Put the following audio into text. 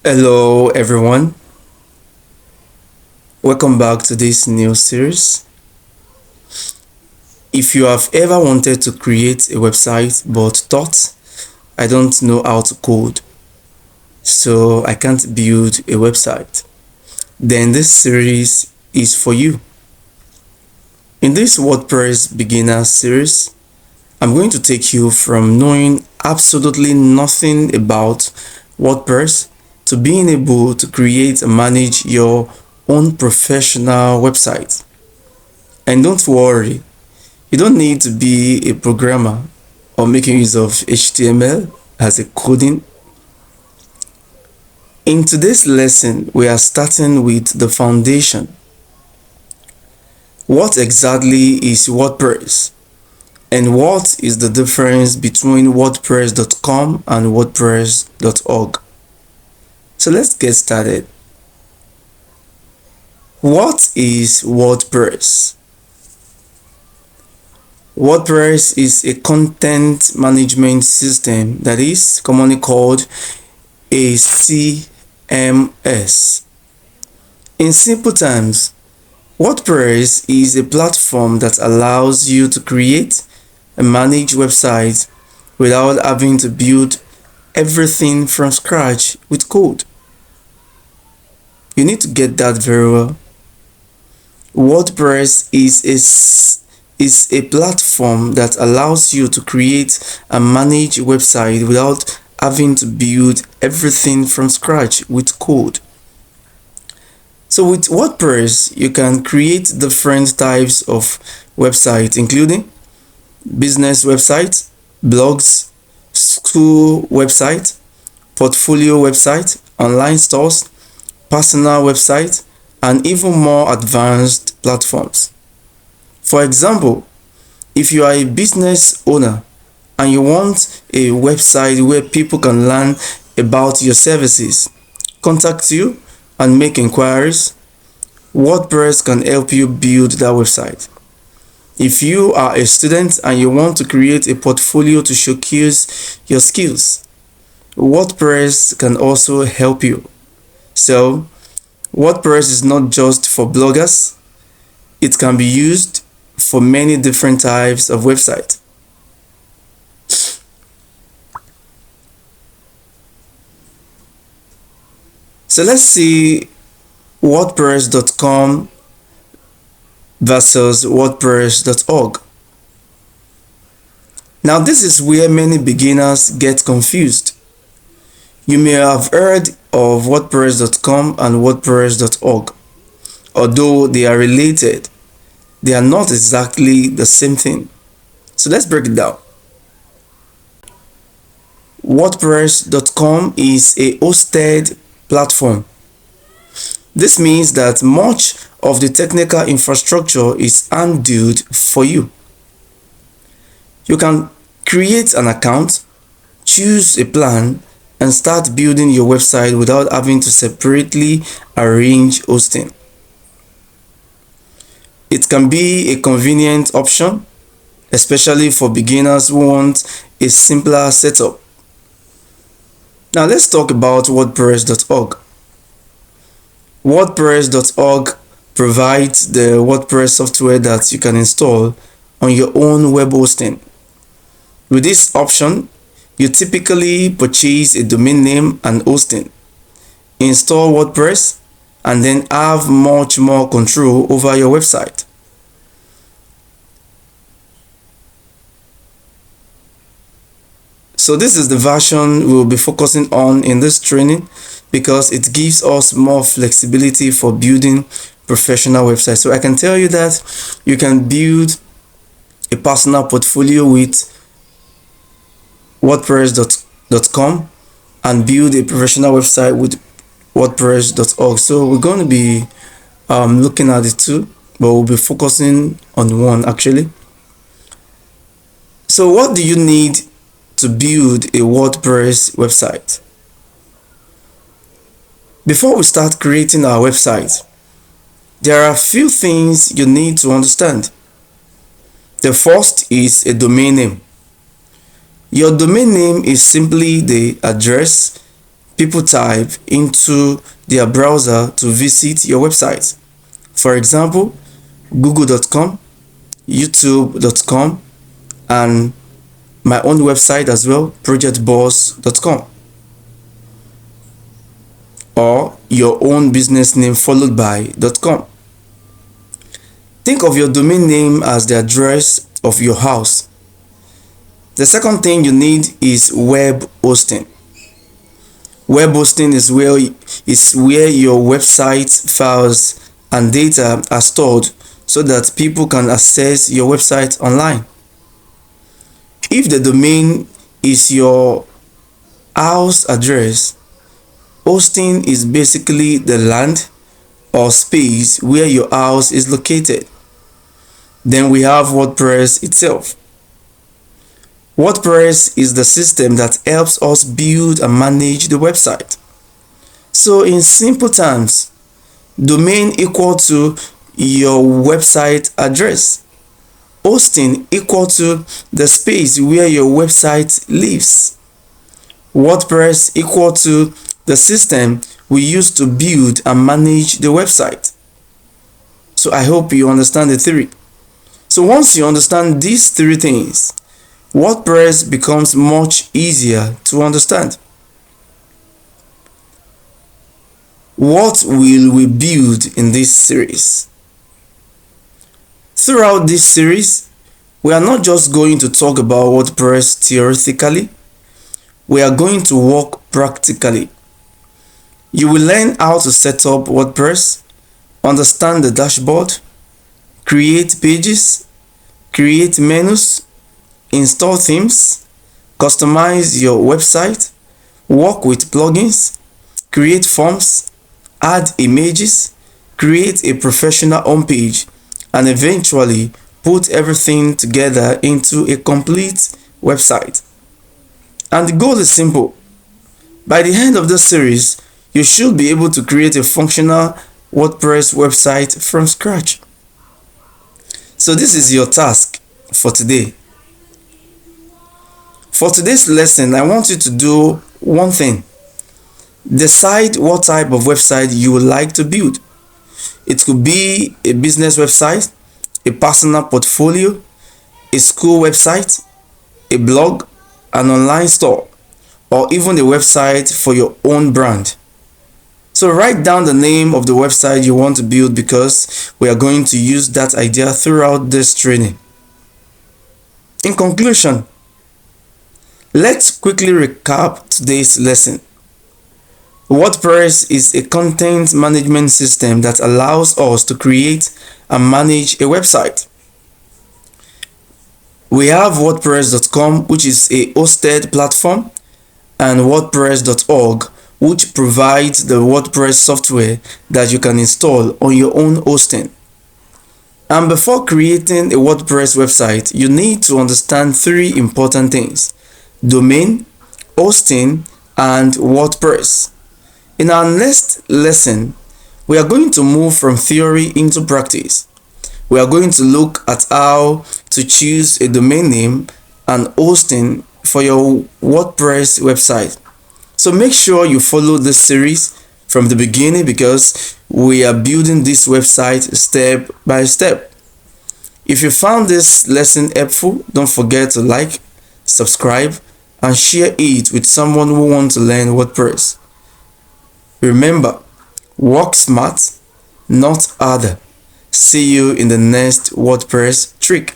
Hello everyone, welcome back to this new series. If you have ever wanted to create a website but thought, I don't know how to code, so I can't build a website, then this series is for you. In this WordPress beginner series, I'm going to take you from knowing absolutely nothing about WordPress to being able to create and manage your own professional website. And don't worry, you don't need to be a programmer or making use of HTML as a coding. In today's lesson, we are starting with the foundation. What exactly is WordPress? And what is the difference between WordPress.com and WordPress.org? So let's get started. What is WordPress? WordPress is a content management system that is commonly called a CMS. In simple terms, WordPress is a platform that allows you to create and manage websites without having to build everything from scratch with code. You need to get that very well. WordPress is a platform that allows you to create and manage a website without having to build everything from scratch with code. So with WordPress, you can create different types of websites, including business websites, blogs, school website, portfolio website, online stores, personal website, and even more advanced platforms. For example, if you are a business owner and you want a website where people can learn about your services, contact you, and make inquiries, WordPress can help you build that website. If you are a student and you want to create a portfolio to showcase your skills, WordPress can also help you. So, WordPress is not just for bloggers, it can be used for many different types of websites. So let's see WordPress.com versus WordPress.org. Now this is where many beginners get confused. You may have heard of WordPress.com and WordPress.org. Although they are related, they are not exactly the same thing. So let's break it down. WordPress.com is a hosted platform. This means that much of the technical infrastructure is handled for you. You can create an account, choose a plan, and start building your website without having to separately arrange hosting. It can be a convenient option, especially for beginners who want a simpler setup. Now let's talk about WordPress.org. WordPress.org provides the WordPress software that you can install on your own web hosting. With this option, you typically purchase a domain name and hosting, install WordPress, and then have much more control over your website. So this is the version we'll be focusing on in this training because it gives us more flexibility for building professional websites. So I can tell you that you can build a personal portfolio with WordPress.com and build a professional website with WordPress.org. So we're going to be looking at the two, but we'll be focusing on one actually. So what do you need to build a WordPress website? Before we start creating our website, there are a few things you need to understand. The first is a domain name. Your domain name is simply the address people type into their browser to visit your website. For example, google.com, youtube.com, and my own website as well, projectboss.com, or your own business name followed by .com. Think of your domain name as the address of your house. The second thing you need is web hosting. Web hosting is where your website files and data are stored so that people can access your website online. If the domain is your house address, hosting is basically the land or space where your house is located. Then we have WordPress itself. WordPress is the system that helps us build and manage the website. So in simple terms, domain equal to your website address. Hosting equal to the space where your website lives. WordPress equal to the system we use to build and manage the website. So I hope you understand the theory. So once you understand these three things, WordPress becomes much easier to understand. What will we build in this series? Throughout this series, we are not just going to talk about WordPress theoretically, we are going to work practically. You will learn how to set up WordPress, understand the dashboard, create pages, create menus, install themes, customize your website, work with plugins, create forms, add images, create a professional homepage, and eventually put everything together into a complete website. And the goal is simple. By the end of the series, you should be able to create a functional WordPress website from scratch. So this is your task for today. For today's lesson, I want you to do one thing. Decide what type of website you would like to build. It could be a business website, a personal portfolio, a school website, a blog, an online store, or even a website for your own brand. So write down the name of the website you want to build because we are going to use that idea throughout this training. In conclusion, let's quickly recap today's lesson. WordPress is a content management system that allows us to create and manage a website. We have WordPress.com, which is a hosted platform, and WordPress.org, which provides the WordPress software that you can install on your own hosting. And before creating a WordPress website, you need to understand three important things: domain, hosting, and WordPress. In our next lesson, we are going to move from theory into practice. We are going to look at how to choose a domain name and hosting for your WordPress website. So make sure you follow this series from the beginning because we are building this website step by step. If you found this lesson helpful, don't forget to like, subscribe, and share it with someone who wants to learn WordPress. Remember, work smart, not harder. See you in the next WordPress trick.